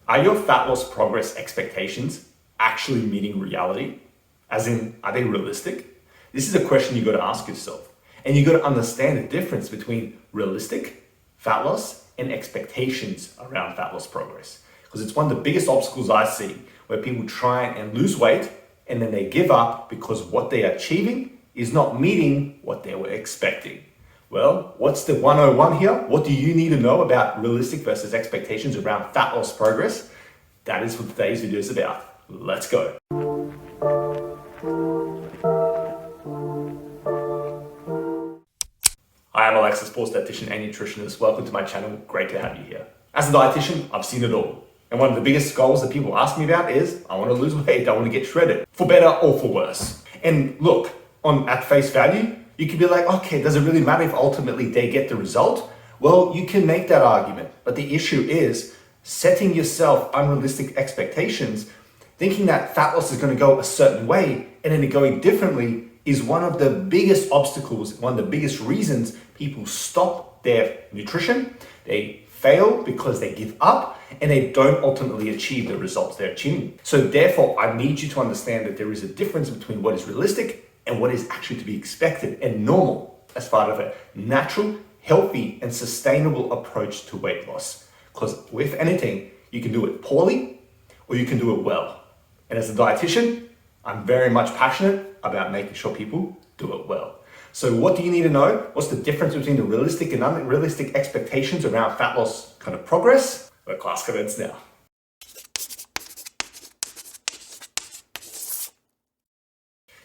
Are your fat loss progress expectations actually meeting reality? As in, are they realistic? This is a question you got to ask yourself. And you got to understand the difference between realistic fat loss and expectations around fat loss progress. Because it's one of the biggest obstacles I see where people try and lose weight and then they give up because what they are achieving is not meeting what they were expecting. Well, what's the 101 here? What do you need to know about realistic versus expectations around fat loss progress? That is what today's video is about. Let's go. Hi, I'm Alex, a sports dietitian and nutritionist. Welcome to my channel. Great to have you here. As a dietitian, I've seen it all. And one of the biggest goals that people ask me about is, I want to lose weight, I want to get shredded, for better or for worse. And look, at face value, you could be like, okay, does it really matter if ultimately they get the result? Well, you can make that argument. But the issue is setting yourself unrealistic expectations, thinking that fat loss is going to go a certain way and then it going differently is one of the biggest obstacles, one of the biggest reasons people stop their nutrition. They fail because they give up and they don't ultimately achieve the results they're achieving. So therefore, I need you to understand that there is a difference between what is realistic and what is actually to be expected and normal as part of a natural, healthy, and sustainable approach to weight loss. Because with anything, you can do it poorly or you can do it well. And as a dietitian, I'm very much passionate about making sure people do it well. So what do you need to know? What's the difference between the realistic and unrealistic expectations around fat loss kind of progress? Well, class commence now.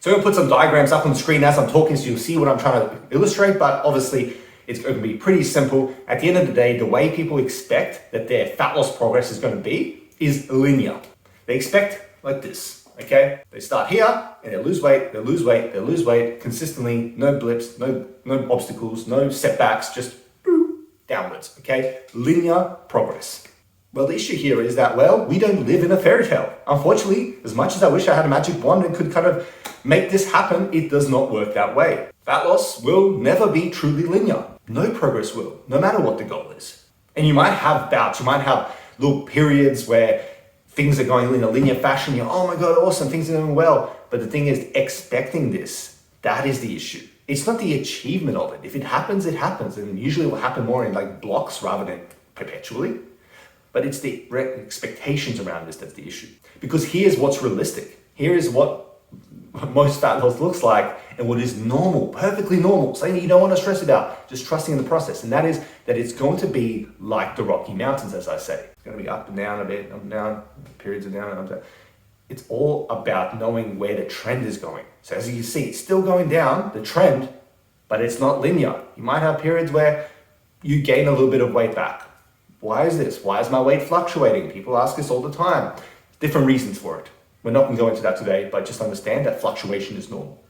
So I'm going to put some diagrams up on the screen as I'm talking so you'll see what I'm trying to illustrate, but obviously it's going to be pretty simple. At the end of the day, the way people expect that their fat loss progress is going to be is linear. They expect like this, okay? They start here and they lose weight, they lose weight, they lose weight consistently, no blips, no obstacles, no setbacks, just downwards, okay? Linear progress. Well, the issue here is that, well, we don't live in a fairy tale. Unfortunately, as much as I wish I had a magic wand and could kind of make this happen, it does not work that way. Fat loss will never be truly linear. No progress will, no matter what the goal is. And you might have bouts, you might have little periods where things are going in a linear fashion, you're, oh my God, awesome, things are going well. But the thing is, expecting this, that is the issue. It's not the achievement of it. If it happens, it happens. And usually it will happen more in like blocks rather than perpetually. But it's the expectations around this that's the issue. Because here's what's realistic. Here is what most fat loss looks like and what is normal, perfectly normal, something you don't want to stress about, just trusting in the process. And that is that it's going to be like the Rocky Mountains, as I say. It's going to be up and down a bit, up and down, periods of down and up and down. It's all about knowing where the trend is going. So as you can see, it's still going down, the trend, but it's not linear. You might have periods where you gain a little bit of weight back. Why is this? Why is my weight fluctuating? People ask us all the time. Different reasons for it. We're not going to go into that today, but just understand that fluctuation is normal.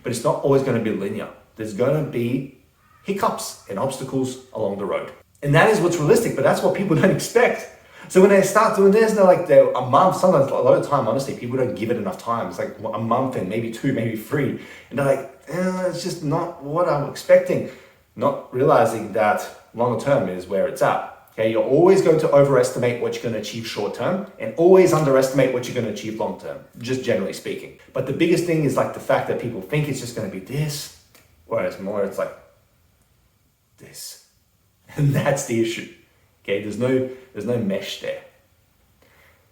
But it's not always going to be linear. There's going to be hiccups and obstacles along the road. And that is what's realistic, but that's what people don't expect. So when they start doing this, they're like, a month, sometimes a lot of time, honestly, people don't give it enough time. It's like a month and maybe 2, maybe 3. And they're like, it's just not what I'm expecting. Not realizing that longer term is where it's at. Okay, you're always going to overestimate what you're going to achieve short term and always underestimate what you're going to achieve long term, just generally speaking. But the biggest thing is like the fact that people think it's just going to be this, whereas more it's like this. And that's the issue. Okay, there's no mesh there.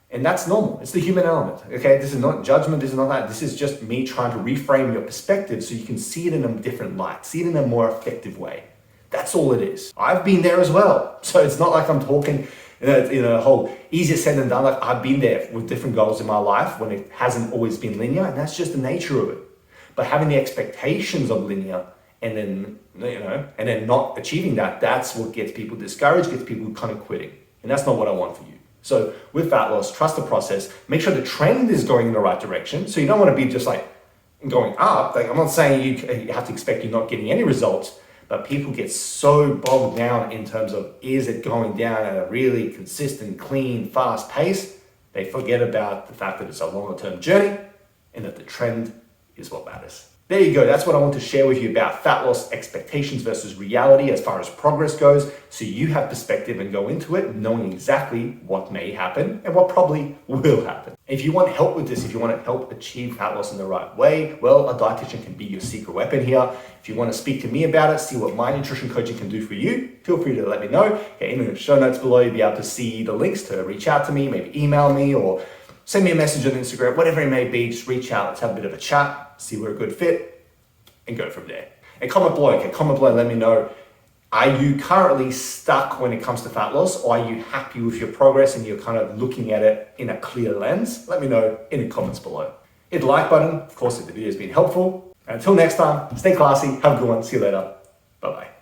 And that's normal. It's the human element. Okay, this is not judgment, this is not that. This is just me trying to reframe your perspective so you can see it in a different light, see it in a more effective way. That's all it is. I've been there as well. So it's not like I'm talking in a whole easier said than done. Like I've been there with different goals in my life when it hasn't always been linear, and that's just the nature of it. But having the expectations of linear and then not achieving that, that's what gets people discouraged, gets people kind of quitting. And that's not what I want for you. So with fat loss, trust the process, make sure the trend is going in the right direction. So you don't want to be just like going up. Like I'm not saying you have to expect you're not getting any results, but people get so bogged down in terms of, is it going down at a really consistent, clean, fast pace? They forget about the fact that it's a longer term journey and that the trend is what matters. There you go. That's what I want to share with you about fat loss expectations versus reality as far as progress goes. So you have perspective and go into it knowing exactly what may happen and what probably will happen. If you want help with this, if you want to help achieve fat loss in the right way, well, a dietitian can be your secret weapon here. If you want to speak to me about it, see what my nutrition coaching can do for you, feel free to let me know. Okay, in the show notes below, you'll be able to see the links to reach out to me, maybe email me or send me a message on Instagram, whatever it may be. Just reach out, let's have a bit of a chat, see we're a good fit, and go from there. And comment below, let me know, are you currently stuck when it comes to fat loss, or are you happy with your progress and you're kind of looking at it in a clear lens? Let me know in the comments below. Hit the like button, of course, if the video has been helpful. And until next time, stay classy, have a good one, see you later, bye-bye.